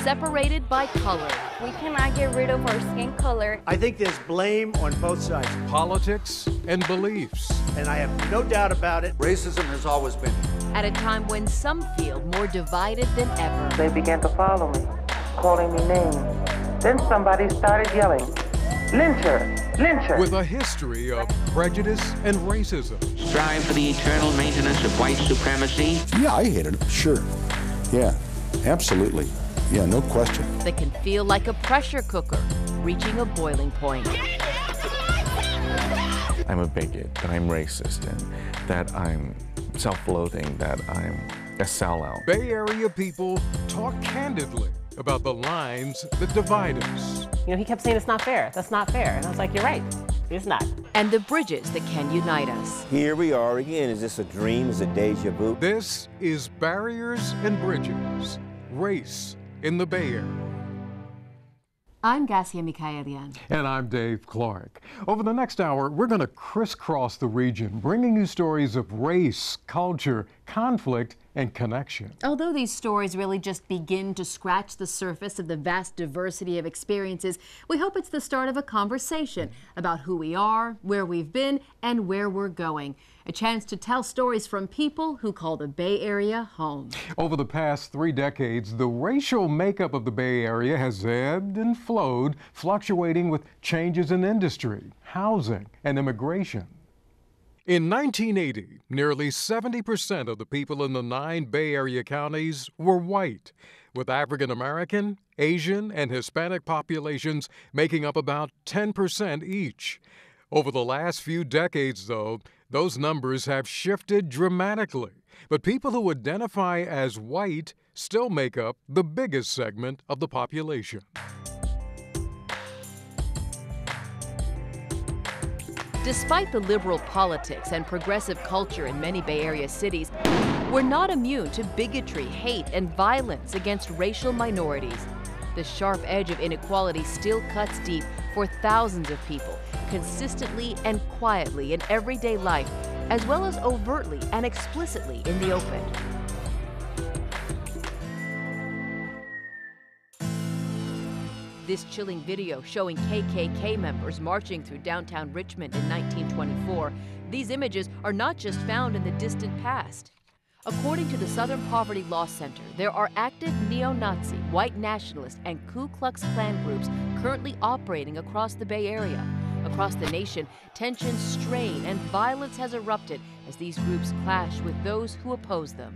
separated by color. We cannot get rid of our skin color. I think there's blame on both sides. Politics and beliefs. And I have no doubt about it. Racism has always been here. At a time when some feel more divided than ever. They began to follow me, calling me names. Then somebody started yelling, "Lyncher! Lyncher!" With a history of prejudice and racism. Strive for the eternal maintenance of white supremacy. Yeah, I hated it, sure. Yeah, absolutely. Yeah, no question. That can feel like a pressure cooker, reaching a boiling point. I'm a bigot, that I'm racist, and that I'm self-loathing, that I'm a sellout. Bay Area people talk candidly about the lines that divide us. You know, he kept saying it's not fair, that's not fair. And I was like, you're right, it's not. And the bridges that can unite us. Here we are again. Is this a dream? Is it deja vu? This is Barriers and Bridges, Race in the Bay Area. I'm Gassia Mikhaelian. And I'm Dave Clark. Over the next hour, we're going to crisscross the region, bringing you stories of race, culture, conflict, and connection. Although these stories really just begin to scratch the surface of the vast diversity of experiences, we hope it's the start of a conversation about who we are, where we've been, and where we're going. A chance to tell stories from people who call the Bay Area home. Over the past 3 decades, the racial makeup of the Bay Area has ebbed and flowed, fluctuating with changes in industry, housing, and immigration. In 1980, nearly 70% of the people in the 9 Bay Area counties were white, with African American, Asian, and Hispanic populations making up about 10% each. Over the last few decades, though, those numbers have shifted dramatically, but people who identify as white still make up the biggest segment of the population. Despite the liberal politics and progressive culture in many Bay Area cities, we're not immune to bigotry, hate, and violence against racial minorities. The sharp edge of inequality still cuts deep for thousands of people, consistently and quietly in everyday life, as well as overtly and explicitly in the open. This chilling video showing KKK members marching through downtown Richmond in 1924, these images are not just found in the distant past. According to the Southern Poverty Law Center, there are active neo-Nazi, white nationalist, and Ku Klux Klan groups currently operating across the Bay Area. Across the nation, tensions strain and violence has erupted as these groups clash with those who oppose them.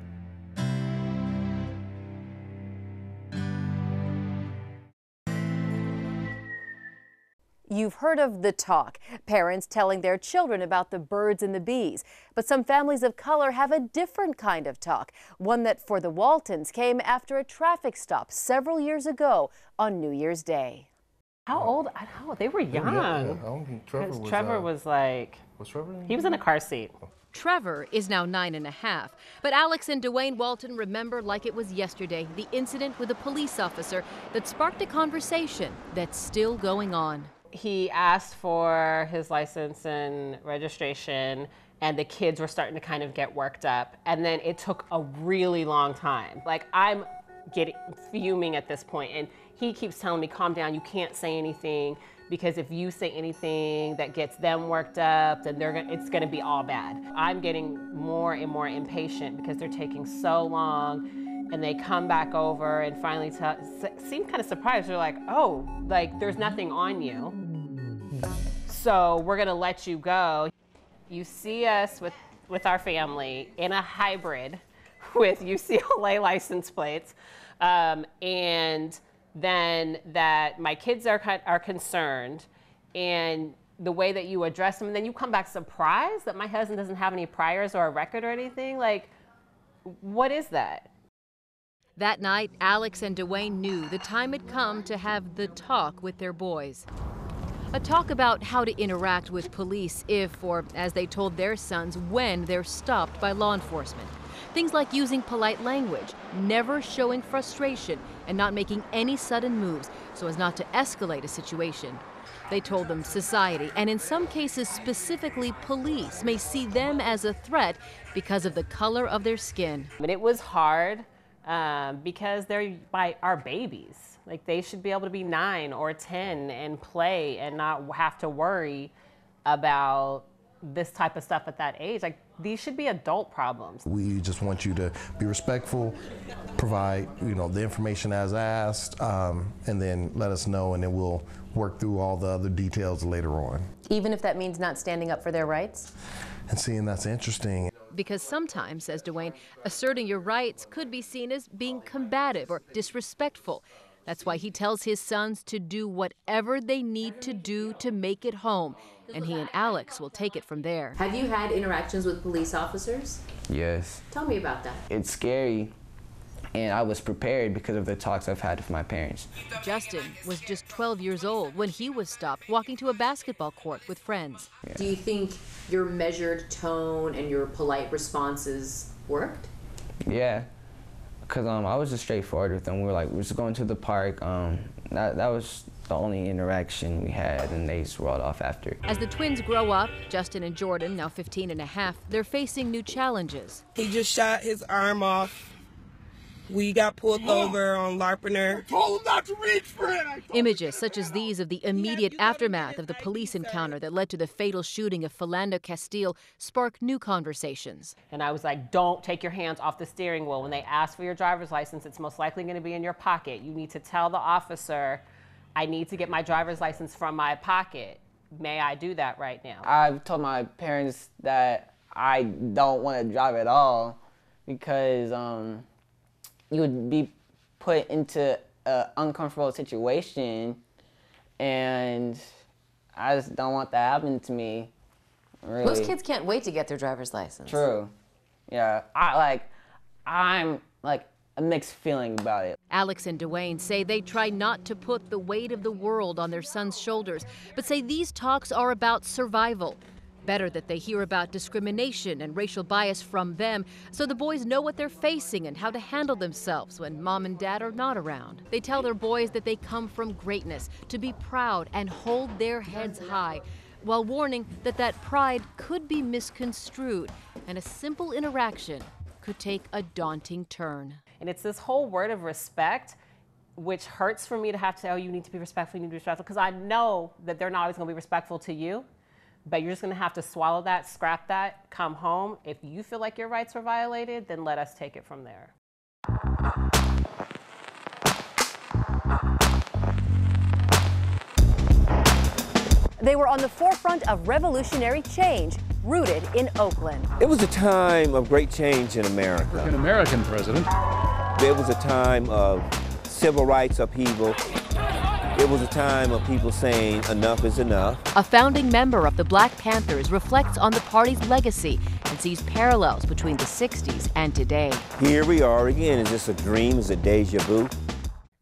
You've heard of the talk, parents telling their children about the birds and the bees. But some families of color have a different kind of talk, one that for the Waltons came after a traffic stop several years ago on New Year's Day. How old? I don't know, they were young. Trevor was like, Was Trevor? He was in a car seat. Trevor is now 9.5, but Alex and Dwayne Walton remember like it was yesterday the incident with a police officer that sparked a conversation that's still going on. He asked for his license and registration, and the kids were starting to kind of get worked up. And then it took a really long time. Like, I'm getting fuming at this point, and he keeps telling me, calm down, you can't say anything, because if you say anything that gets them worked up, then it's gonna be all bad. I'm getting more and more impatient because they're taking so long. And they come back over and finally seem kind of surprised. They're like, oh, like there's nothing on you. So we're gonna let you go. You see us with our family in a hybrid with UCLA license plates. And then that my kids are concerned, and the way that you address them, and then you come back surprised that my husband doesn't have any priors or a record or anything. Like, what is that? That night, Alex and Dwayne knew the time had come to have the talk with their boys. A talk about how to interact with police if, or as they told their sons, when they're stopped by law enforcement. Things like using polite language, never showing frustration, and not making any sudden moves so as not to escalate a situation. They told them society, and in some cases specifically police, may see them as a threat because of the color of their skin. But it was hard. because they're our babies. Like, they should be able to be 9 or 10 and play and not have to worry about this type of stuff at that age. Like, these should be adult problems. We just want you to be respectful, provide, the information as asked, and then let us know, and then we'll work through all the other details later on. Even if that means not standing up for their rights? And seeing that's interesting. Because sometimes, says Dwayne, asserting your rights could be seen as being combative or disrespectful. That's why he tells his sons to do whatever they need to do to make it home. And he and Alex will take it from there. Have you had interactions with police officers? Yes. Tell me about that. It's scary, and I was prepared because of the talks I've had with my parents. Justin was just 12 years old when he was stopped walking to a basketball court with friends. Yeah. Do you think your measured tone and your polite responses worked? Yeah, because I was just straightforward with them. We were just going to the park. That was the only interaction we had, and they just rolled off after. As the twins grow up, Justin and Jordan, now 15 and a half, they're facing new challenges. He just shot his arm off. We got pulled over on Larpener. Told him not to reach for it. Images such as these of the immediate aftermath of the police encounter that led to the fatal shooting of Philando Castile spark new conversations. And I was like, don't take your hands off the steering wheel. When they ask for your driver's license, it's most likely going to be in your pocket. You need to tell the officer, I need to get my driver's license from my pocket. May I do that right now? I've told my parents that I don't want to drive at all because you would be put into an uncomfortable situation, and I just don't want that happening to me, really. Most kids can't wait to get their driver's license. True. Yeah. I'm a mixed feeling about it. Alex and Dwayne say they try not to put the weight of the world on their son's shoulders, but say these talks are about survival. Better that they hear about discrimination and racial bias from them so the boys know what they're facing and how to handle themselves when mom and dad are not around. They tell their boys that they come from greatness, to be proud and hold their heads high, while warning that that pride could be misconstrued and a simple interaction could take a daunting turn. And it's this whole word of respect, which hurts for me to have to say, oh, you need to be respectful, you need to be respectful, because I know that they're not always going to be respectful to you. But you're just going to have to swallow that, scrap that, come home. If you feel like your rights were violated, then let us take it from there. They were on the forefront of revolutionary change, rooted in Oakland. It was a time of great change in America. African-American president. It was a time of civil rights upheaval. It was a time of people saying enough is enough. A founding member of the Black Panthers reflects on the party's legacy and sees parallels between the 60s and today. Here we are again. Is this a dream? Is it deja vu?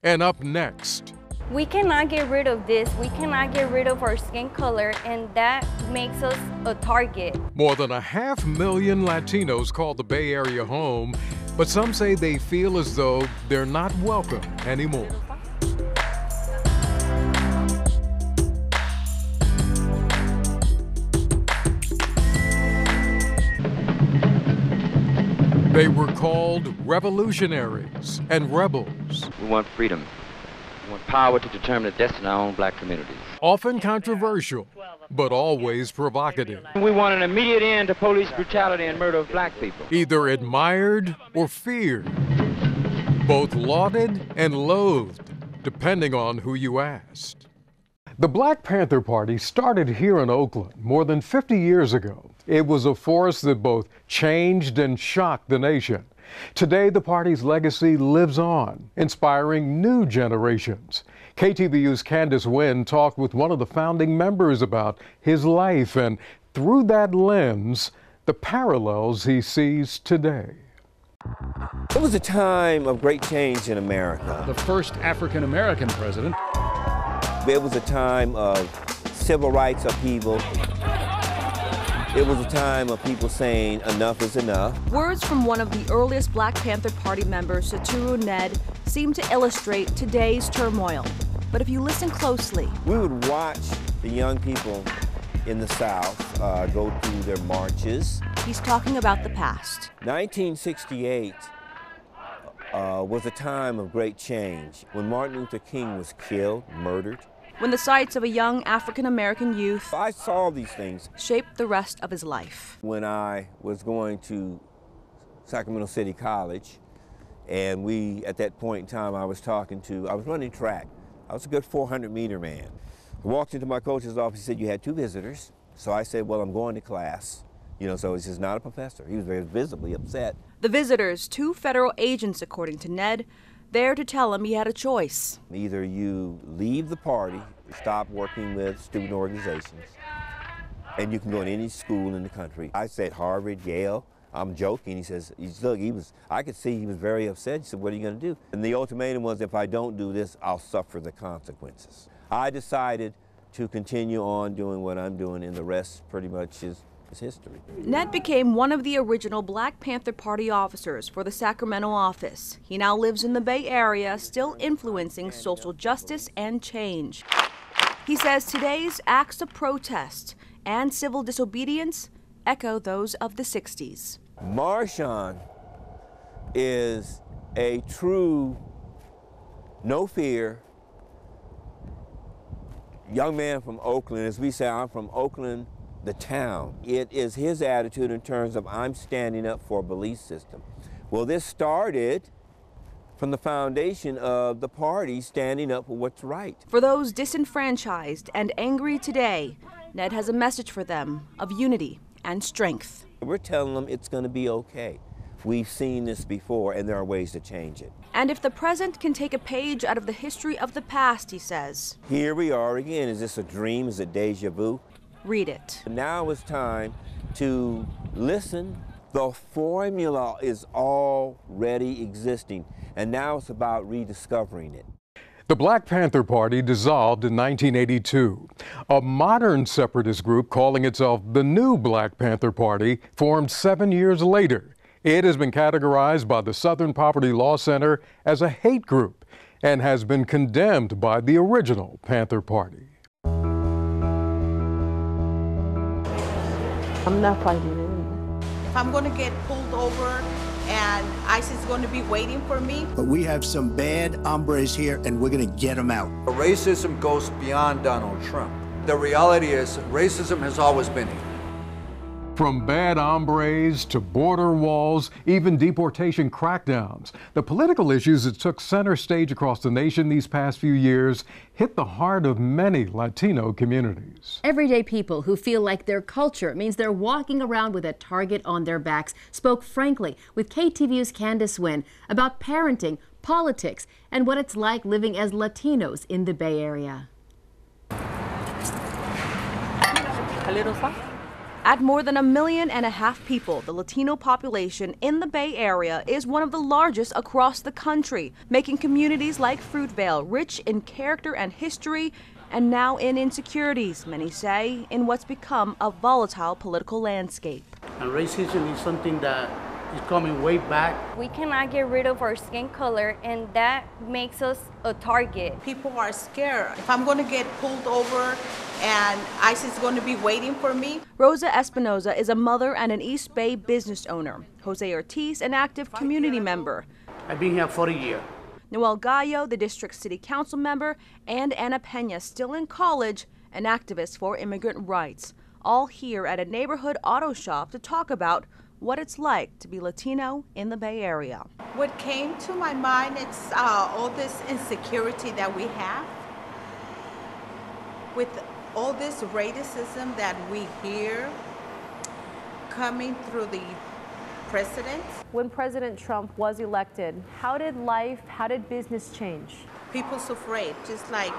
And up next. We cannot get rid of this. We cannot get rid of our skin color, and that makes us a target. More than 500,000 Latinos call the Bay Area home, but some say they feel as though they're not welcome anymore. They were called revolutionaries and rebels. We want freedom. We want power to determine the destiny of our own black communities. Often controversial, but always provocative. We want an immediate end to police brutality and murder of black people. Either admired or feared. Both lauded and loathed, depending on who you asked. The Black Panther Party started here in Oakland more than 50 years ago. It was a force that both changed and shocked the nation. Today, the party's legacy lives on, inspiring new generations. KTVU's Candace Wynn talked with one of the founding members about his life and, through that lens, the parallels he sees today. It was a time of great change in America. The first African-American president. It was a time of civil rights upheaval. It was a time of people saying enough is enough. Words from one of the earliest Black Panther Party members, Saturu Ned, seem to illustrate today's turmoil. But if you listen closely, we would watch the young people in the South go through their marches. He's talking about the past. 1968 was a time of great change. When Martin Luther King was killed, murdered. When the sights of a young African-American youth I saw these things. Shaped the rest of his life. When I was going to Sacramento City College, and at that point in time, I was running track. I was a good 400-meter man. I walked into my coach's office, he said, you had 2 visitors. So I said, well, I'm going to class. So it's just not a professor. He was very visibly upset. The visitors, 2 federal agents, according to Ned, there to tell him he had a choice. Either you leave the party, stop working with student organizations, and you can go to any school in the country. I said Harvard, Yale. I'm joking. He says, look, I could see he was very upset. He said, what are you going to do? And the ultimatum was, if I don't do this, I'll suffer the consequences. I decided to continue on doing what I'm doing, and the rest pretty much is history. Ned became one of the original Black Panther Party officers for the Sacramento office. He now lives in the Bay Area, still influencing social justice and change. He says today's acts of protest and civil disobedience echo those of the 60s. Marshawn is a true, no fear, young man from Oakland. As we say, I'm from Oakland, the town. It is his attitude in terms of I'm standing up for a belief system. Well, this started from the foundation of the party standing up for what's right. For those disenfranchised and angry today, Ned has a message for them of unity and strength. We're telling them it's going to be okay. We've seen this before, and there are ways to change it. And if the present can take a page out of the history of the past, he says. Here we are again. Is this a dream? Is it deja vu? Read it. Now it's time to listen. The formula is already existing, and now it's about rediscovering it. The Black Panther Party dissolved in 1982. A modern separatist group calling itself the New Black Panther Party formed 7 years later. It has been categorized by the Southern Poverty Law Center as a hate group and has been condemned by the original Panther Party. I'm not fighting it. If I'm going to get pulled over and ICE is going to be waiting for me. But we have some bad hombres here, and we're going to get them out. Racism goes beyond Donald Trump. The reality is racism has always been here. From bad hombres to border walls, even deportation crackdowns, the political issues that took center stage across the nation these past few years hit the heart of many Latino communities. Everyday people who feel like their culture means they're walking around with a target on their backs spoke frankly with KTVU's Candace Wynn about parenting, politics, and what it's like living as Latinos in the Bay Area. A little soft. At more than 1.5 million people, the Latino population in the Bay Area is one of the largest across the country, making communities like Fruitvale rich in character and history, and now in insecurities, many say, in what's become a volatile political landscape. And racism is something that is coming way back. We cannot get rid of our skin color, and that makes us a target. People are scared. If I'm going to get pulled over and ICE is going to be waiting for me. Rosa Espinoza is a mother and an East Bay business owner. Jose Ortiz, an active community member. I've been here 40 years. Noel Gallo, the district city council member, and Ana Pena, still in college, an activist for immigrant rights. All here at a neighborhood auto shop to talk about what it's like to be Latino in the Bay Area. What came to my mind is all this insecurity that we have with all this racism that we hear coming through the president. When President Trump was elected, how did business change? People's afraid, just like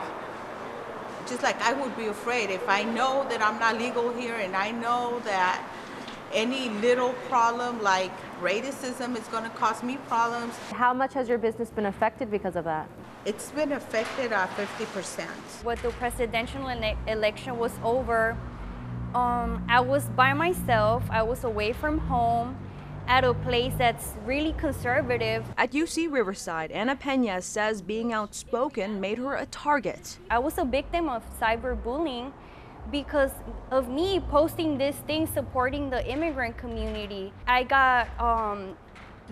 I would be afraid if I know that I'm not legal here and I know that any little problem like racism is going to cause me problems. How much has your business been affected because of that? It's been affected 50%. When the presidential election was over, I was by myself. I was away from home at a place that's really conservative. At UC Riverside, Ana Pena says being outspoken made her a target. I was a victim of cyberbullying because of me posting this thing supporting the immigrant community. I got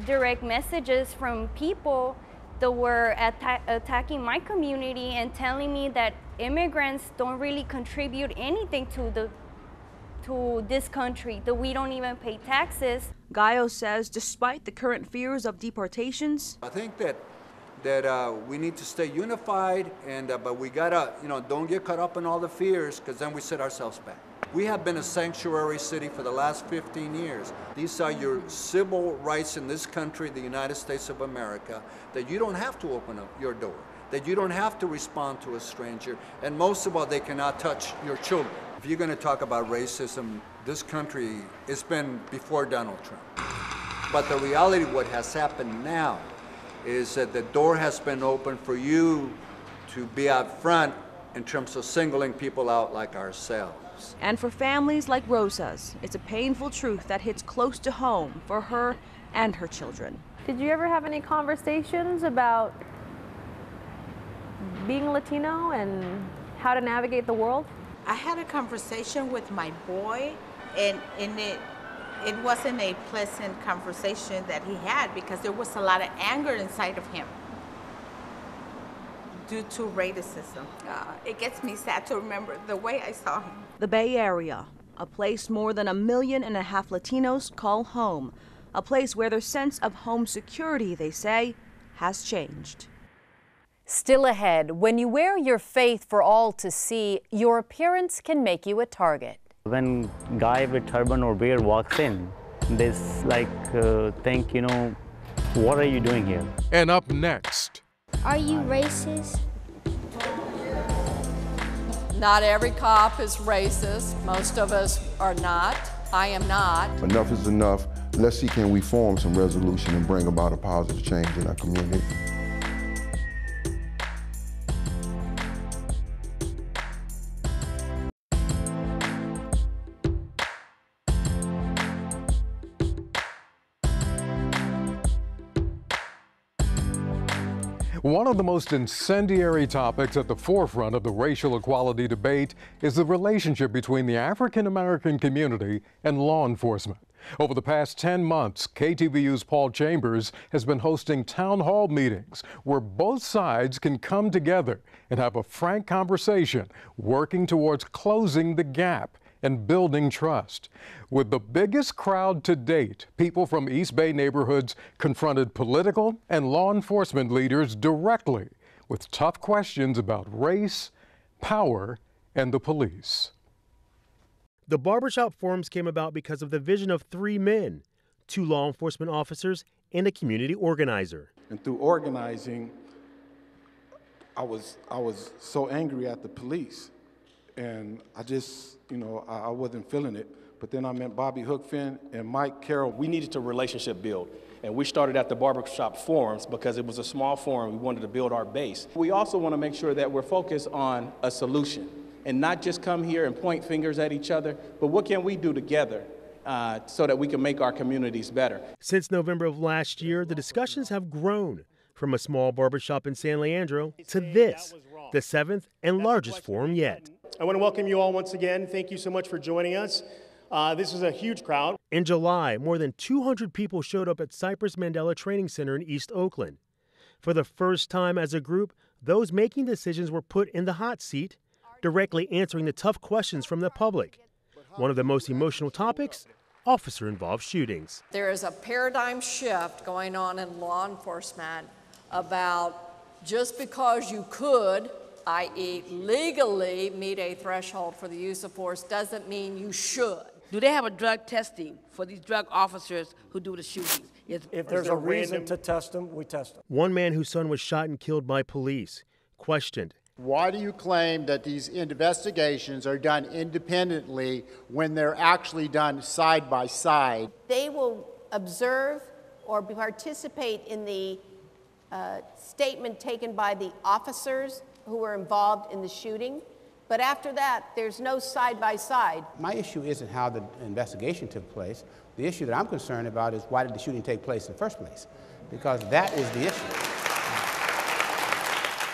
direct messages from people that were attacking my community and telling me that immigrants don't really contribute anything to this country, that we don't even pay taxes. Gallo says despite the current fears of deportations, I think that we need to stay unified, and but we gotta, don't get caught up in all the fears, because then we set ourselves back. We have been a sanctuary city for the last 15 years. These are your civil rights in this country, the United States of America, that you don't have to open up your door, that you don't have to respond to a stranger, and most of all, they cannot touch your children. If you're going to talk about racism, this country, it's been before Donald Trump. But the reality of what has happened now is that the door has been open for you to be out front in terms of singling people out like ourselves. And for families like Rosa's, it's a painful truth that hits close to home for her and her children. Did you ever have any conversations about being Latino and how to navigate the world? I had a conversation with my boy, and it wasn't a pleasant conversation that he had, because there was a lot of anger inside of him due to racism. It gets me sad to remember the way I saw him. The Bay Area, a place more than 1.5 million Latinos call home, a place where their sense of home security, they say, has changed. Still ahead, when you wear your faith for all to see, your appearance can make you a target. When a guy with turban or beard walks in, they think, what are you doing here? And up next. Are you racist? Not every cop is racist. Most of us are not. I am not. Enough is enough. Let's see, can we form some resolution and bring about a positive change in our community? One of the most incendiary topics at the forefront of the racial equality debate is the relationship between the African American community and law enforcement. Over the past 10 months, KTVU's Paul Chambers has been hosting town hall meetings where both sides can come together and have a frank conversation, working towards closing the gap and building trust. With the biggest crowd to date, people from East Bay neighborhoods confronted political and law enforcement leaders directly with tough questions about race, power, and the police. The barbershop forums came about because of the vision of 3 men, 2 law enforcement officers and a community organizer. And through organizing, I was so angry at the police. And I just, I wasn't feeling it. But then I met Bobby Hookfin and Mike Carroll. We needed to relationship build. And we started at the barbershop forums because it was a small forum. We wanted to build our base. We also want to make sure that we're focused on a solution and not just come here and point fingers at each other, but what can we do together so that we can make our communities better? Since November of last year, the discussions have grown from a small barbershop in San Leandro to this, the 7th and largest forum yet. I want to welcome you all once again. Thank you so much for joining us. This is a huge crowd. In July, more than 200 people showed up at Cypress Mandela Training Center in East Oakland. For the first time as a group, those making decisions were put in the hot seat, directly answering the tough questions from the public. One of the most emotional topics, officer-involved shootings. There is a paradigm shift going on in law enforcement about just because you could, i.e. legally meet a threshold for the use of force, doesn't mean you should. Do they have a drug testing for these drug officers who do the shootings? If there's a reason to test them, we test them. One man whose son was shot and killed by police, questioned. Why do you claim that these investigations are done independently when they're actually done side by side? They will observe or participate in the statement taken by the officers who were involved in the shooting. But after that, there's no side by side. My issue isn't how the investigation took place. The issue that I'm concerned about is why did the shooting take place in the first place? Because that is the issue.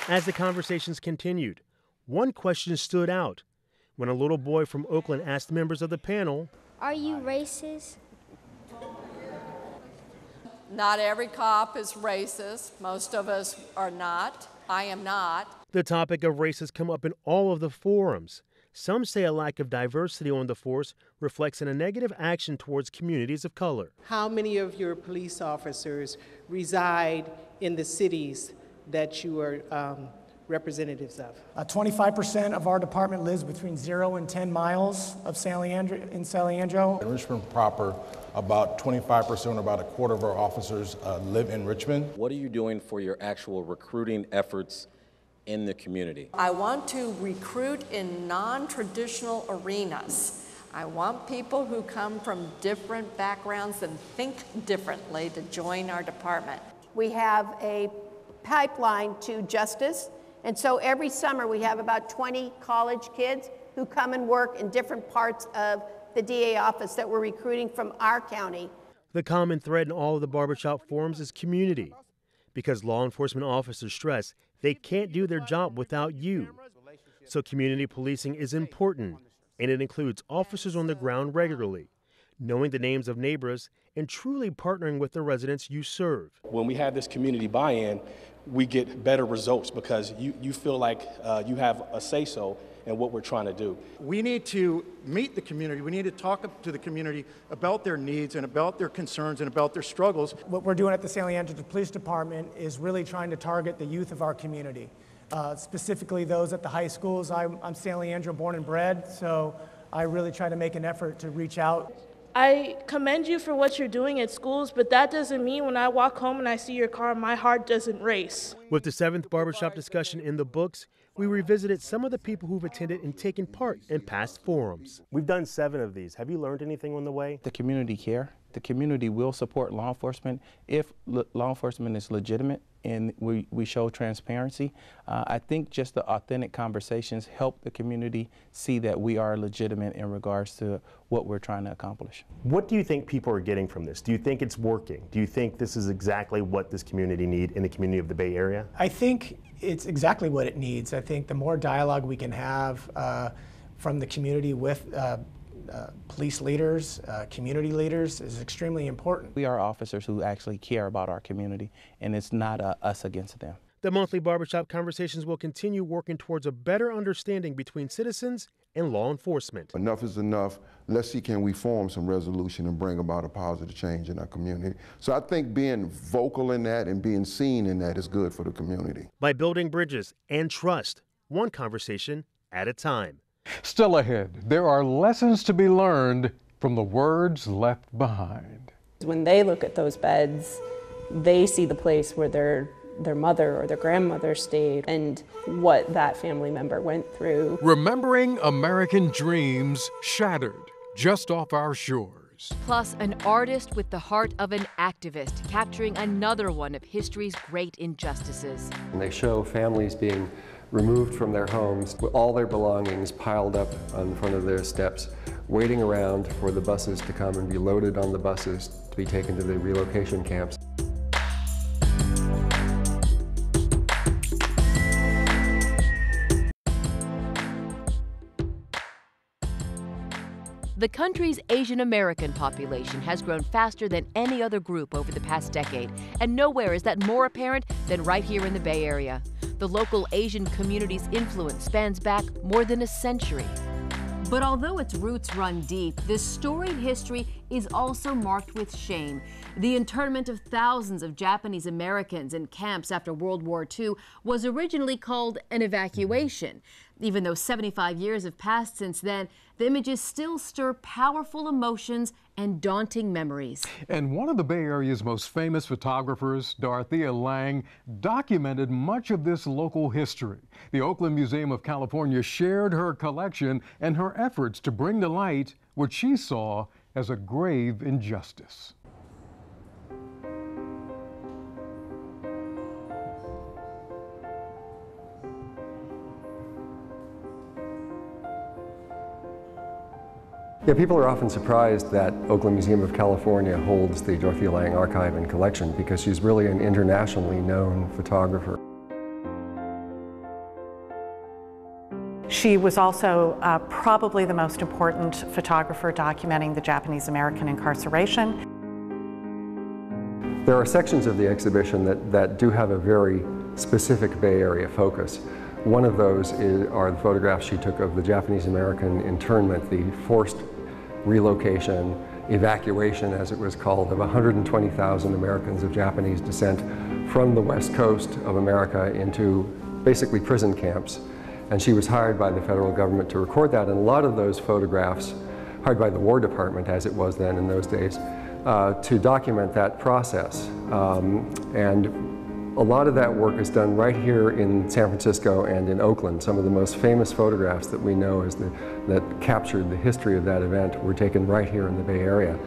As the conversations continued, one question stood out when a little boy from Oakland asked members of the panel, "Are you racist?" Not every cop is racist. Most of us are not. I am not. The topic of race has come up in all of the forums. Some say a lack of diversity on the force reflects in a negative action towards communities of color. How many of your police officers reside in the cities that you are representatives of? 25% of our department lives between 0 and 10 miles of in San Leandro. In Richmond proper, about 25%, about a quarter of our officers live in Richmond. What are you doing for your actual recruiting efforts in the community? I want to recruit in non-traditional arenas. I want people who come from different backgrounds and think differently to join our department. We have a pipeline to justice, and so every summer we have about 20 college kids who come and work in different parts of the DA office that we're recruiting from our county. The common thread in all of the barbershop forums is community, because law enforcement officers stress they can't do their job without you. So community policing is important, and it includes officers on the ground regularly, knowing the names of neighbors, and truly partnering with the residents you serve. When we have this community buy-in, we get better results because you feel like you have a say-so in what we're trying to do. We need to meet the community. We need to talk to the community about their needs and about their concerns and about their struggles. What we're doing at the San Leandro Police Department is really trying to target the youth of our community, specifically those at the high schools. I'm San Leandro born and bred, so I really try to make an effort to reach out. I commend you for what you're doing at schools, but that doesn't mean when I walk home and I see your car, my heart doesn't race. With the 7th barbershop discussion in the books, we revisited some of the people who've attended and taken part in past forums. We've done 7 of these. Have you learned anything on the way? The community care. The community will support law enforcement if law enforcement is legitimate and we show transparency. I think just the authentic conversations help the community see that we are legitimate in regards to what we're trying to accomplish. What do you think people are getting from this? Do you think it's working? Do you think this is exactly what this community needs in the community of the Bay Area? I think it's exactly what it needs. I think the more dialogue we can have from the community with police leaders, community leaders is extremely important. We are officers who actually care about our community, and it's not us against them. The monthly barbershop conversations will continue working towards a better understanding between citizens and law enforcement. Enough is enough. Let's see, can we form some resolution and bring about a positive change in our community? So I think being vocal in that and being seen in that is good for the community. By building bridges and trust, one conversation at a time. Still ahead, there are lessons to be learned from the words left behind. When they look at those beds, they see the place where their mother or their grandmother stayed and what that family member went through. Remembering American dreams shattered just off our shores. Plus, an artist with the heart of an activist, capturing another one of history's great injustices. And they show families being removed from their homes with all their belongings piled up on front of their steps, waiting around for the buses to come and be loaded on the buses to be taken to the relocation camps. The country's Asian American population has grown faster than any other group over the past decade, and nowhere is that more apparent than right here in the Bay Area. The local Asian community's influence spans back more than a century. But although its roots run deep, this storied history is also marked with shame. The internment of thousands of Japanese Americans in camps after World War II was originally called an evacuation. Even though 75 years have passed since then, the images still stir powerful emotions and daunting memories. And one of the Bay Area's most famous photographers, Dorothea Lange, documented much of this local history. The Oakland Museum of California shared her collection and her efforts to bring to light what she saw as a grave injustice. Yeah, people are often surprised that Oakland Museum of California holds the Dorothea Lange archive and collection because she's really an internationally known photographer. She was also probably the most important photographer documenting the Japanese American incarceration. There are sections of the exhibition that do have a very specific Bay Area focus. One of those are the photographs she took of the Japanese American internment, the forced relocation, evacuation as it was called, of 120,000 Americans of Japanese descent from the west coast of America into basically prison camps. And she was hired by the federal government to record that, and a lot of those photographs, hired by the War Department as it was then in those days, to document that process. And a lot of that work is done right here in San Francisco and in Oakland. Some of the most famous photographs that we know that captured the history of that event were taken right here in the Bay Area.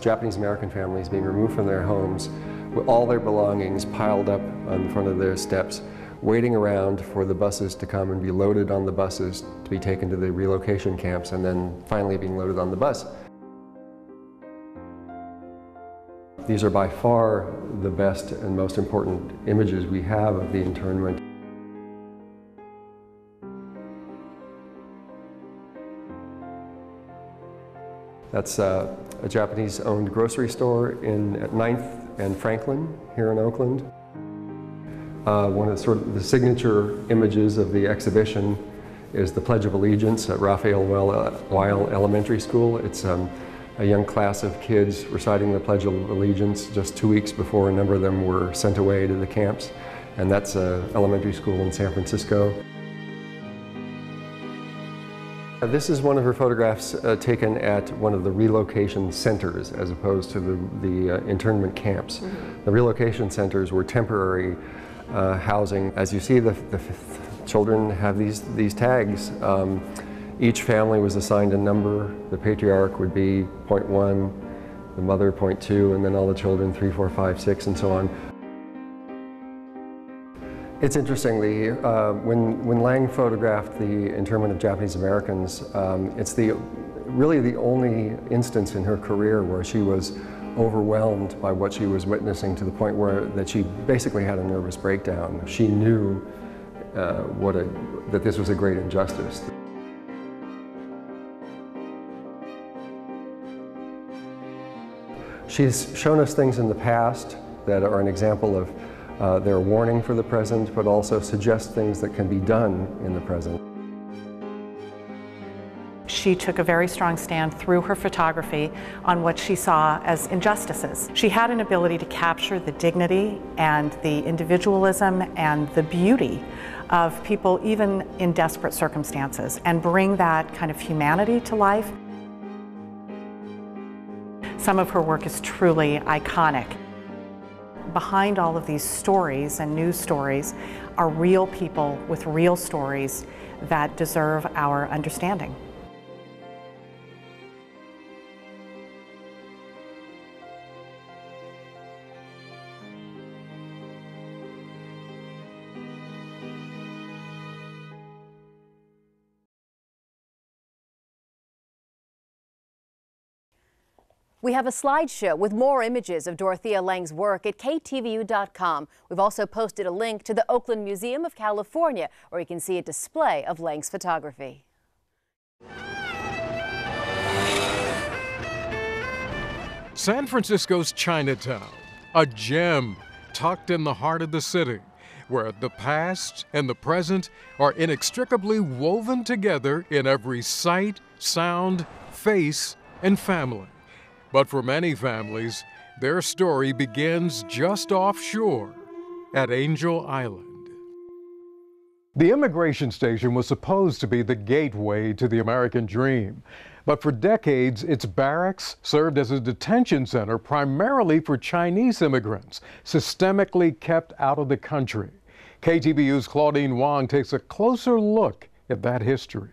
Japanese American families being removed from their homes with all their belongings piled up on the front of their steps, waiting around for the buses to come and be loaded on the buses to be taken to the relocation camps, and then finally being loaded on the bus. These are by far the best and most important images we have of the internment. That's a Japanese-owned grocery store at 9th and Franklin here in Oakland. One of the signature images of the exhibition is the Pledge of Allegiance at Raphael Weil Elementary School. It's a young class of kids reciting the Pledge of Allegiance just 2 weeks before a number of them were sent away to the camps. And that's an elementary school in San Francisco. This is one of her photographs taken at one of the relocation centers as opposed to the internment camps. Mm-hmm. The relocation centers were temporary housing. As you see, the children have these tags. Each family was assigned a number. The patriarch would be 0.1, the mother 0.2, and then all the children 3, 4, 5, 6, and so on. It's interesting, when Lang photographed the internment of Japanese Americans, it's really the only instance in her career where she was overwhelmed by what she was witnessing to the point that she basically had a nervous breakdown. She knew that this was a great injustice. She's shown us things in the past that are an example of their warning for the present, but also suggest things that can be done in the present. She took a very strong stand through her photography on what she saw as injustices. She had an ability to capture the dignity and the individualism and the beauty of people even in desperate circumstances and bring that kind of humanity to life. Some of her work is truly iconic. Behind all of these stories and news stories are real people with real stories that deserve our understanding. We have a slideshow with more images of Dorothea Lang's work at KTVU.com. We've also posted a link to the Oakland Museum of California, where you can see a display of Lang's photography. San Francisco's Chinatown, a gem tucked in the heart of the city, where the past and the present are inextricably woven together in every sight, sound, face, and family. But for many families, their story begins just offshore at Angel Island. The immigration station was supposed to be the gateway to the American dream. But for decades, its barracks served as a detention center primarily for Chinese immigrants, systemically kept out of the country. KTVU's Claudine Wong takes a closer look at that history.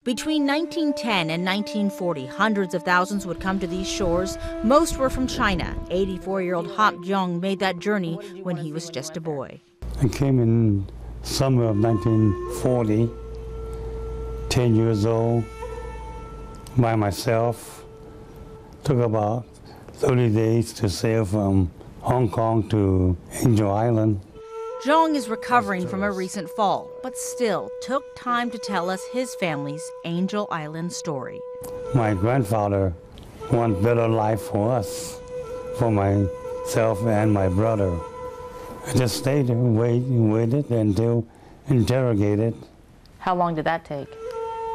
Between 1910 and 1940, hundreds of thousands would come to these shores. Most were from China. 84-year-old Hak Jong made that journey when he was just a boy. I came in summer of 1940, 10 years old, by myself. Took about 30 days to sail from Hong Kong to Angel Island. Zhong is recovering from a recent fall, but still took time to tell us his family's Angel Island story. My grandfather want better life for us, for myself and my brother. I just stayed there, waited until interrogated. How long did that take?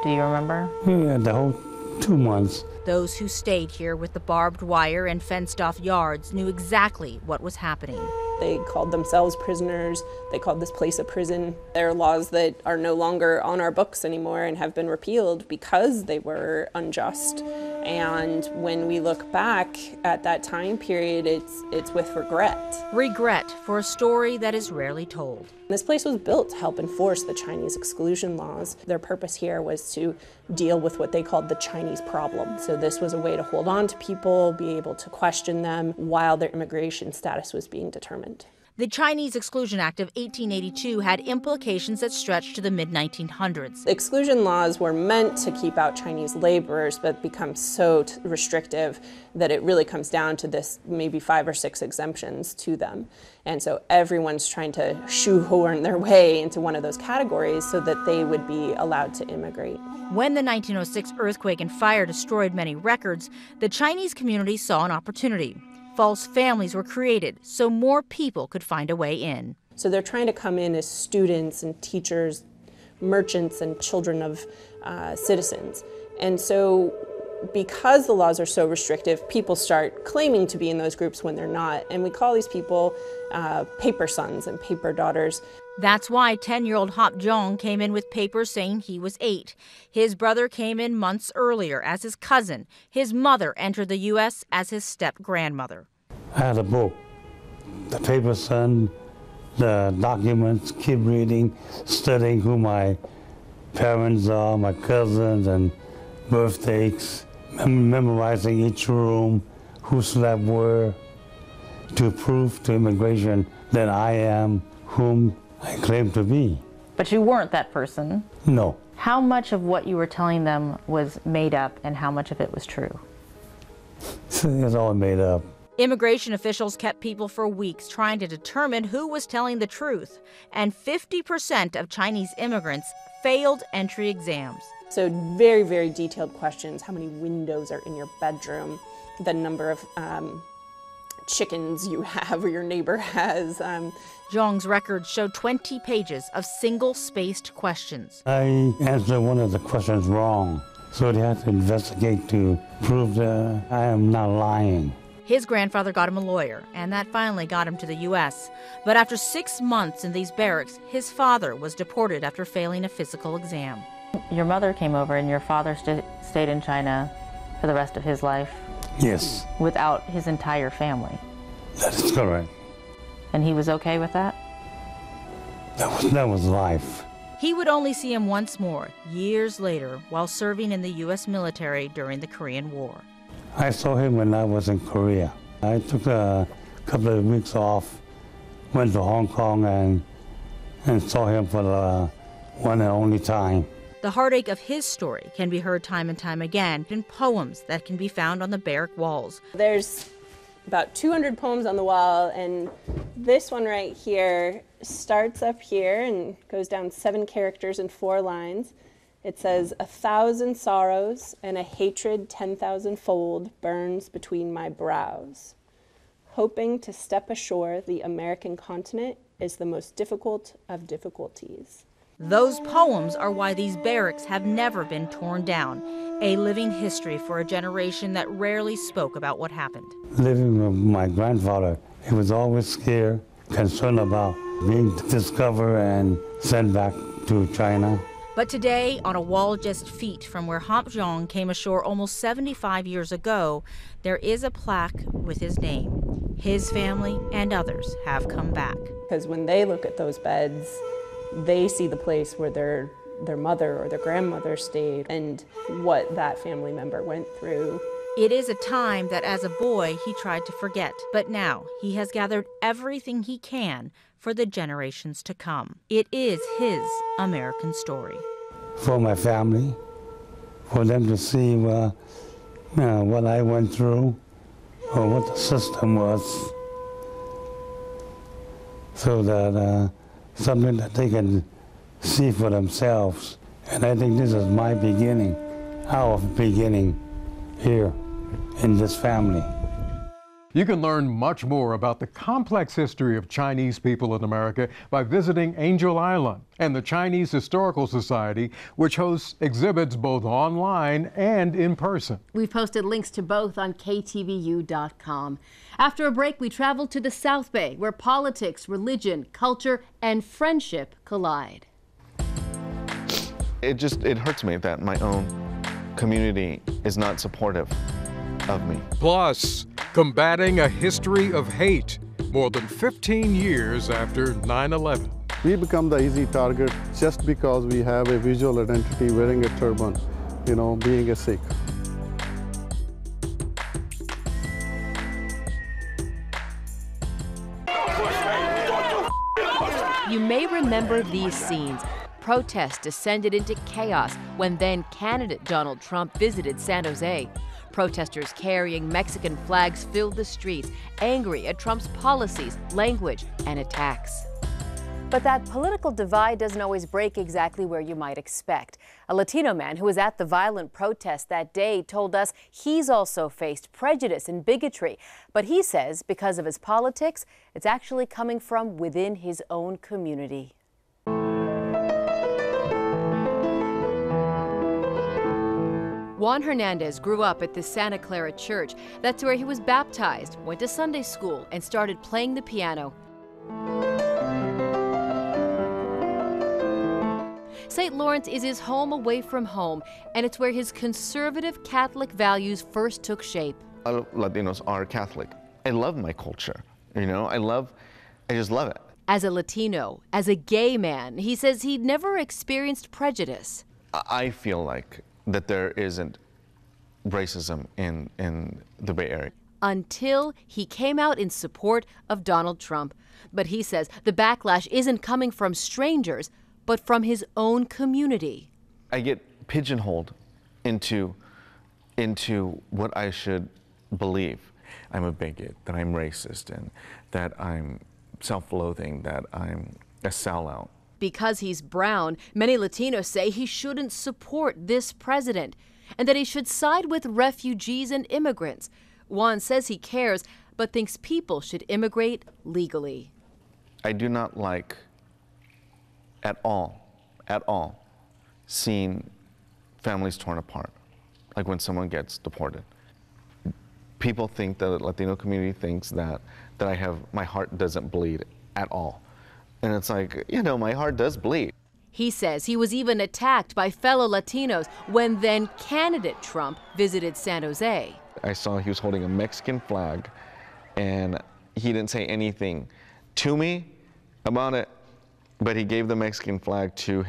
Do you remember? Yeah, the whole 2 months. Those who stayed here with the barbed wire and fenced-off yards knew exactly what was happening. They called themselves prisoners. They called this place a prison. There are laws that are no longer on our books anymore and have been repealed because they were unjust. And when we look back at that time period, it's with regret. Regret for a story that is rarely told. This place was built to help enforce the Chinese exclusion laws. Their purpose here was to deal with what they called the Chinese problem. So this was a way to hold on to people, be able to question them while their immigration status was being determined. The Chinese Exclusion Act of 1882 had implications that stretched to the mid-1900s. Exclusion laws were meant to keep out Chinese laborers, but become so restrictive that it really comes down to this maybe 5 or 6 exemptions to them. And so everyone's trying to shoehorn their way into one of those categories so that they would be allowed to immigrate. When the 1906 earthquake and fire destroyed many records, the Chinese community saw an opportunity. False families were created so more people could find a way in. So they're trying to come in as students and teachers, merchants and children of citizens. And so because the laws are so restrictive, people start claiming to be in those groups when they're not. And we call these people paper sons and paper daughters. That's why 10-year-old Hop Jong came in with papers saying he was 8. His brother came in months earlier as his cousin. His mother entered the U.S. as his step-grandmother. I had a book, the paper son, the documents, keep reading, studying who my parents are, my cousins, and birthdays, memorizing each room, who slept where, to prove to immigration that I am whom I claim to be. But you weren't that person. No. How much of what you were telling them was made up and how much of it was true? It's all made up. Immigration officials kept people for weeks trying to determine who was telling the truth, and 50% of Chinese immigrants failed entry exams. So very, very detailed questions. How many windows are in your bedroom? The number of chickens you have or your neighbor has. Zhong's records showed 20 pages of single-spaced questions. I answered one of the questions wrong, so they had to investigate to prove that I am not lying. His grandfather got him a lawyer, and that finally got him to the U.S. But after 6 months in these barracks, his father was deported after failing a physical exam. Your mother came over and your father stayed in China for the rest of his life? Yes. Without his entire family? That is correct. And he was okay with that? That was life. He would only see him once more, years later, while serving in the U.S. military during the Korean War. I saw him when I was in Korea. I took a couple of weeks off, went to Hong Kong and saw him for the one and only time. The heartache of his story can be heard time and time again in poems that can be found on the barrack walls. There's about 200 poems on the wall, and this one right here starts up here and goes down 7 characters and 4 lines. It says, 1,000 sorrows and a hatred 10,000-fold burns between my brows. Hoping to step ashore the American continent is the most difficult of difficulties. Those poems are why these barracks have never been torn down, a living history for a generation that rarely spoke about what happened. Living with my grandfather, he was always scared, concerned about being discovered and sent back to China. But today, on a wall just feet from where Hop Jong came ashore almost 75 years ago, there is a plaque with his name. His family and others have come back. Because when they look at those beds, they see the place where their mother or their grandmother stayed and what that family member went through. It is a time that as a boy he tried to forget, but now he has gathered everything he can for the generations to come. It is his American story. For my family, for them to see what I went through or what the system was, so that something that they can see for themselves. And I think this is my beginning, our beginning here in this family. You can learn much more about the complex history of Chinese people in America by visiting Angel Island and the Chinese Historical Society, which hosts exhibits both online and in person. We've posted links to both on KTVU.com. After a break, we travel to the South Bay, where politics, religion, culture, and friendship collide. It hurts me that my own community is not supportive of me. Plus, combating a history of hate more than 15 years after 9/11. We become the easy target just because we have a visual identity wearing a turban, being a Sikh. You may remember these scenes. Protests descended into chaos when then candidate Donald Trump visited San Jose. Protesters carrying Mexican flags filled the streets, angry at Trump's policies, language, and attacks. But that political divide doesn't always break exactly where you might expect. A Latino man who was at the violent protest that day told us he's also faced prejudice and bigotry. But he says because of his politics, it's actually coming from within his own community. Juan Hernandez grew up at the Santa Clara Church. That's where he was baptized, went to Sunday school, and started playing the piano. St. Lawrence is his home away from home, and it's where his conservative Catholic values first took shape. A lot of Latinos are Catholic. I love my culture, I just love it. As a Latino, as a gay man, he says he'd never experienced prejudice. I feel like that there isn't racism in the Bay Area. Until he came out in support of Donald Trump. But he says the backlash isn't coming from strangers, but from his own community. I get pigeonholed into what I should believe. I'm a bigot, that I'm racist, and that I'm self-loathing, that I'm a sellout. Because he's brown, many Latinos say he shouldn't support this president and that he should side with refugees and immigrants. Juan says he cares, but thinks people should immigrate legally. I do not like at all, seeing families torn apart, like when someone gets deported. People think that the Latino community thinks that my heart doesn't bleed at all. And it's like, my heart does bleed. He says he was even attacked by fellow Latinos when then candidate Trump visited San Jose. I saw he was holding a Mexican flag, and he didn't say anything to me about it, but he gave the Mexican flag to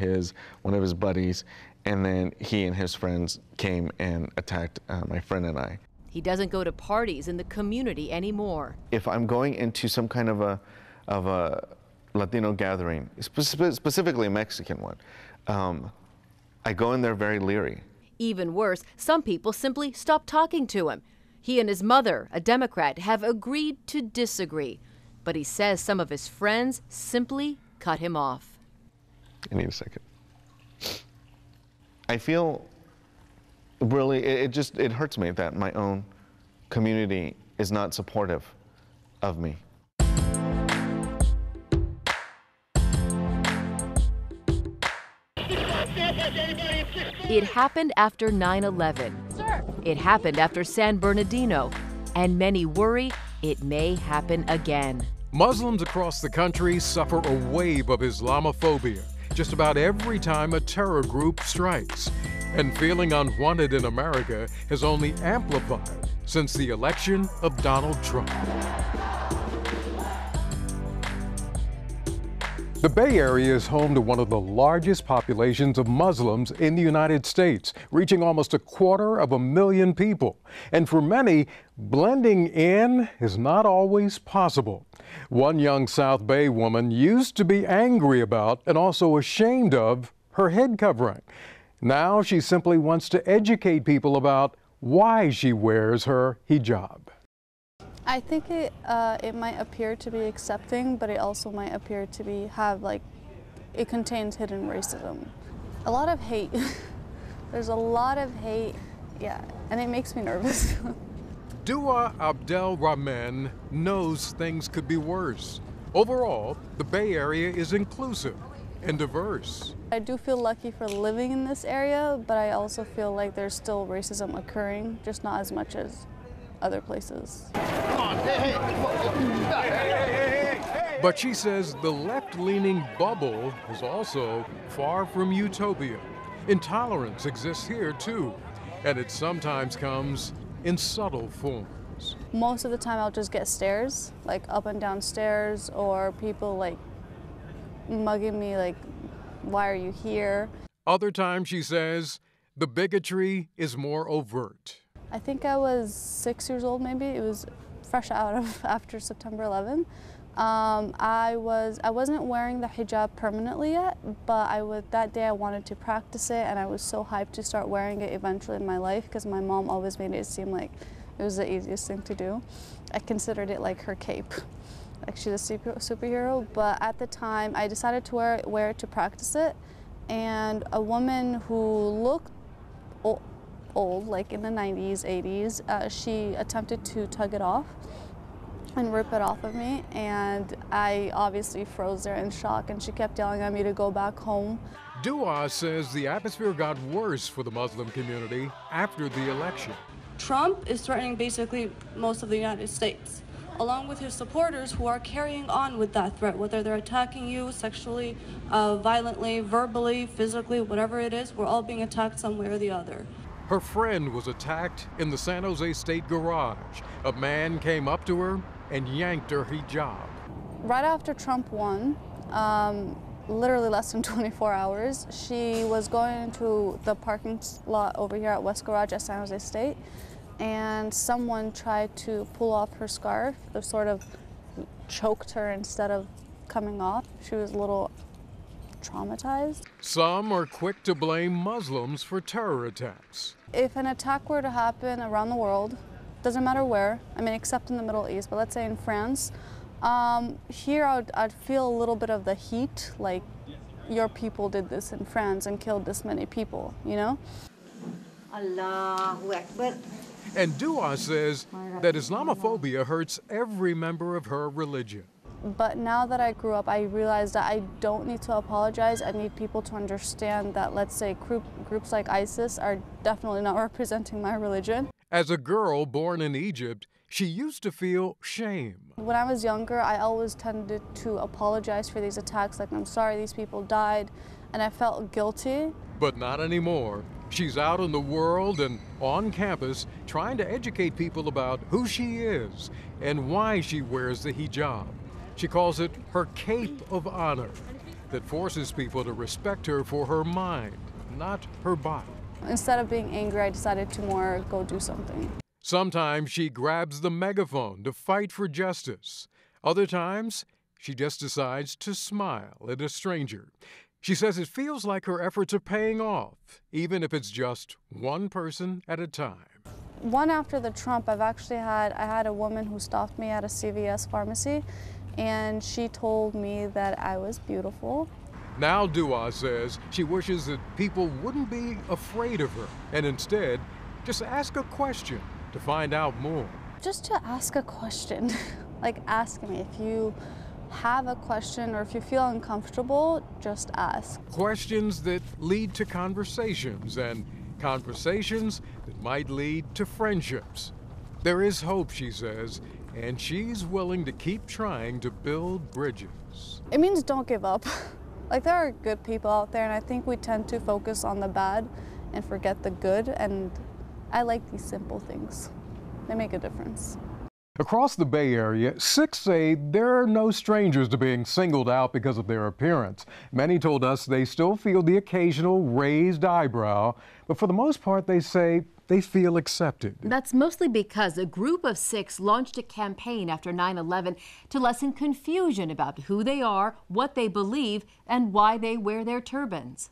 one of his buddies, and then he and his friends came and attacked my friend and I. He doesn't go to parties in the community anymore. If I'm going into some kind of a Latino gathering, specifically a Mexican one, I go in there very leery. Even worse, some people simply stop talking to him. He and his mother, a Democrat, have agreed to disagree. But he says some of his friends simply cut him off. I need a second. I feel really, it hurts me that my own community is not supportive of me. It happened after 9/11. It happened after San Bernardino. And many worry it may happen again. Muslims across the country suffer a wave of Islamophobia just about every time a terror group strikes. And feeling unwanted in America has only amplified since the election of Donald Trump. The Bay Area is home to one of the largest populations of Muslims in the United States, reaching almost 250,000 people. And for many, blending in is not always possible. One young South Bay woman used to be angry about and also ashamed of her head covering. Now she simply wants to educate people about why she wears her hijab. I think it might appear to be accepting, but it also might appear to be it contains hidden racism. A lot of hate. There's a lot of hate, yeah, and it makes me nervous. Dua Abdel Rahman knows things could be worse. Overall, the Bay Area is inclusive and diverse. I do feel lucky for living in this area, but I also feel like there's still racism occurring, just not as much as other places. But she says the left-leaning bubble is also far from utopia. Intolerance exists here too, and it sometimes comes in subtle forms. Most of the time I'll just get stares, like up and down stairs, or people like mugging me like, why are you here? Other times, she says, the bigotry is more overt. I think I was 6 years old maybe. It was fresh out of after September 11. I wasn't wearing the hijab permanently yet, but that day I wanted to practice it, and I was so hyped to start wearing it eventually in my life because my mom always made it seem like it was the easiest thing to do. I considered it like her cape, like she's a superhero. But at the time, I decided to wear it to practice it, and a woman who looked old, like in the 90s, 80s, she attempted to tug it off and rip it off of me, and I obviously froze there in shock, and she kept yelling at me to go back home. Dua says the atmosphere got worse for the Muslim community after the election. Trump is threatening basically most of the United States, along with his supporters who are carrying on with that threat, whether they're attacking you sexually, violently, verbally, physically, whatever it is, we're all being attacked some way or the other. Her friend was attacked in the San Jose State garage. A man came up to her and yanked her hijab. Right after Trump won, literally less than 24 hours, she was going into the parking lot over here at West Garage at San Jose State, and someone tried to pull off her scarf. They sort of choked her instead of coming off. She was a little traumatized. Some are quick to blame Muslims for terror attacks. If an attack were to happen around the world, doesn't matter where, I mean, except in the Middle East, but let's say in France, here I'd feel a little bit of the heat, like your people did this in France and killed this many people, you know? Allahu Akbar. And Dua says that Islamophobia hurts every member of her religion. But now that I grew up, I realized that I don't need to apologize. I need people to understand that, let's say, groups like ISIS are definitely not representing my religion. As a girl born in Egypt, she used to feel shame. When I was younger, I always tended to apologize for these attacks, like, I'm sorry these people died, and I felt guilty. But not anymore. She's out in the world and on campus trying to educate people about who she is and why she wears the hijab. She calls it her cape of honor that forces people to respect her for her mind, not her body. Instead of being angry, I decided to more go do something. Sometimes she grabs the megaphone to fight for justice. Other times, she just decides to smile at a stranger. She says it feels like her efforts are paying off, even if it's just one person at a time. One after the Trump, I had a woman who stopped me at a CVS pharmacy, and she told me that I was beautiful. Now Dua says she wishes that people wouldn't be afraid of her and instead just ask a question to find out more. Just to ask a question, like ask me. If you have a question or if you feel uncomfortable, just ask. Questions that lead to conversations and conversations that might lead to friendships. There is hope, she says, and she's willing to keep trying to build bridges. It means don't give up. Like, there are good people out there, and I think we tend to focus on the bad and forget the good, and I like these simple things. They make a difference. Across the Bay Area, Sikhs say they're no strangers to being singled out because of their appearance. Many told us they still feel the occasional raised eyebrow, but for the most part, they say they feel accepted. That's mostly because a group of Sikhs launched a campaign after 9/11 to lessen confusion about who they are, what they believe, and why they wear their turbans.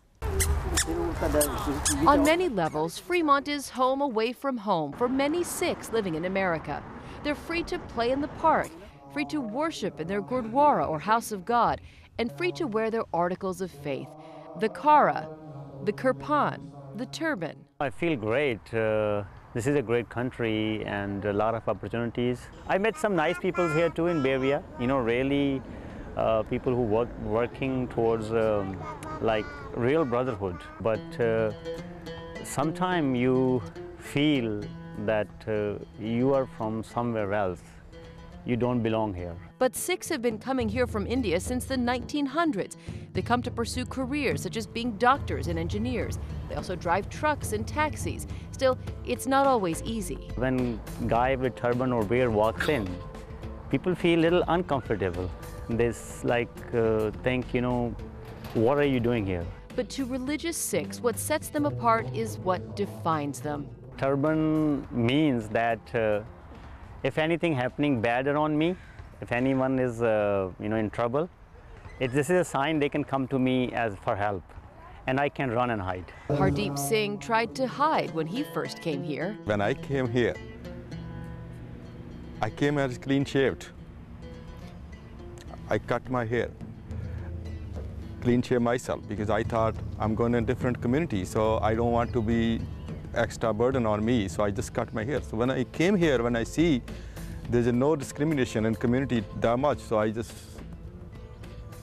On many levels, Fremont is home away from home for many Sikhs living in America. They're free to play in the park, free to worship in their Gurdwara or House of God, and free to wear their articles of faith, the kara, the kirpan, the turban. I feel great This is a great country and a lot of opportunities. I met some nice people here too in Bay Area, you know, really people who working towards like real brotherhood. But sometimes you feel that you are from somewhere else. You don't belong here. But Sikhs have been coming here from India since the 1900s. They come to pursue careers such as being doctors and engineers. They also drive trucks and taxis. Still, it's not always easy. When a guy with turban or beard walks in, people feel a little uncomfortable. They think, you know, what are you doing here? But to religious Sikhs, what sets them apart is what defines them. Turban means that if anything happening bad around me, if anyone is you know, in trouble, this is a sign they can come to me for help, and I can run and hide. Hardeep Singh tried to hide when he first came here. When I came here, I came as clean shaved. I cut my hair, clean shave myself, because I thought I'm going to a different community, so I don't want to be extra burden on me, so I just cut my hair. So when I came here, when I see there's no discrimination in community that much, so I just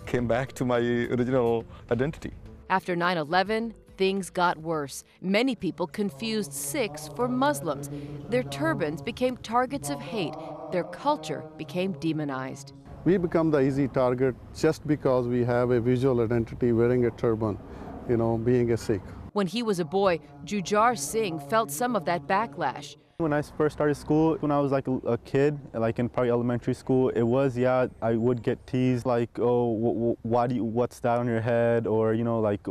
came back to my original identity. After 9/11, things got worse. Many people confused Sikhs for Muslims. Their turbans became targets of hate. Their culture became demonized. We become the easy target just because we have a visual identity wearing a turban, you know, being a Sikh. When he was a boy, Jujar Singh felt some of that backlash. When I first started school, when I was like a kid, like in probably elementary school, it was, yeah, I would get teased like, oh, what's that on your head? Or, you know, like,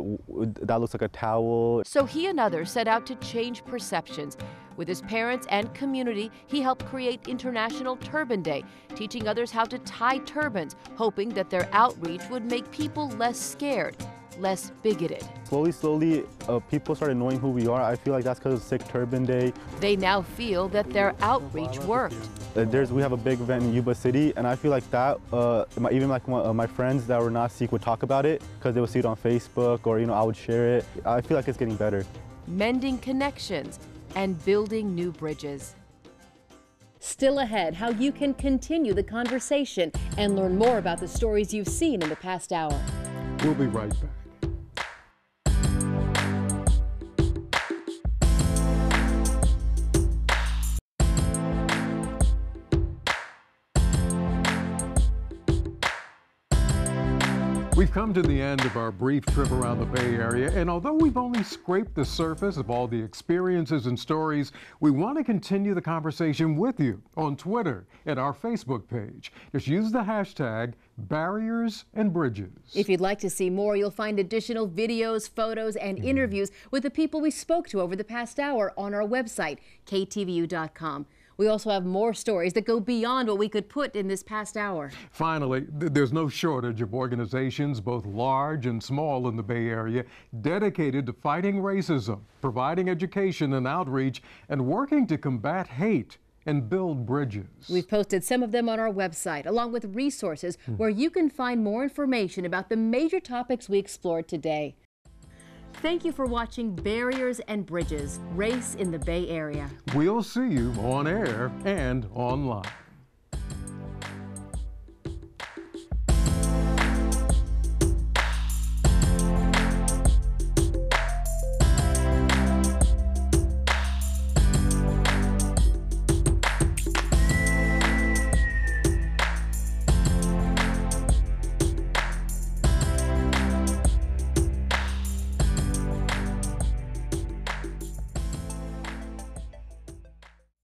that looks like a towel. So he and others set out to change perceptions. With his parents and community, he helped create International Turban Day, teaching others how to tie turbans, hoping that their outreach would make people less scared, less bigoted. Slowly, people started knowing who we are. I feel like that's because of Sikh Turban Day. They now feel that their outreach worked. We have a big event in Yuba City, and I feel like that, even like my friends that were not Sikh would talk about it because they would see it on Facebook, or, you know, I would share it. I feel like it's getting better. Mending connections and building new bridges. Still ahead, how you can continue the conversation and learn more about the stories you've seen in the past hour. We'll be right back. We've come to the end of our brief trip around the Bay Area, and although we've only scraped the surface of all the experiences and stories, we want to continue the conversation with you on Twitter and our Facebook page. Just use the hashtag Barriers and Bridges. If you'd like to see more, you'll find additional videos, photos, and interviews with the people we spoke to over the past hour on our website, KTVU.com. We also have more stories that go beyond what we could put in this past hour. Finally, there's no shortage of organizations, both large and small in the Bay Area, dedicated to fighting racism, providing education and outreach, and working to combat hate and build bridges. We've posted some of them on our website, along with resources where you can find more information about the major topics we explored today. Thank you for watching Barriers and Bridges, Race in the Bay Area. We'll see you on air and online.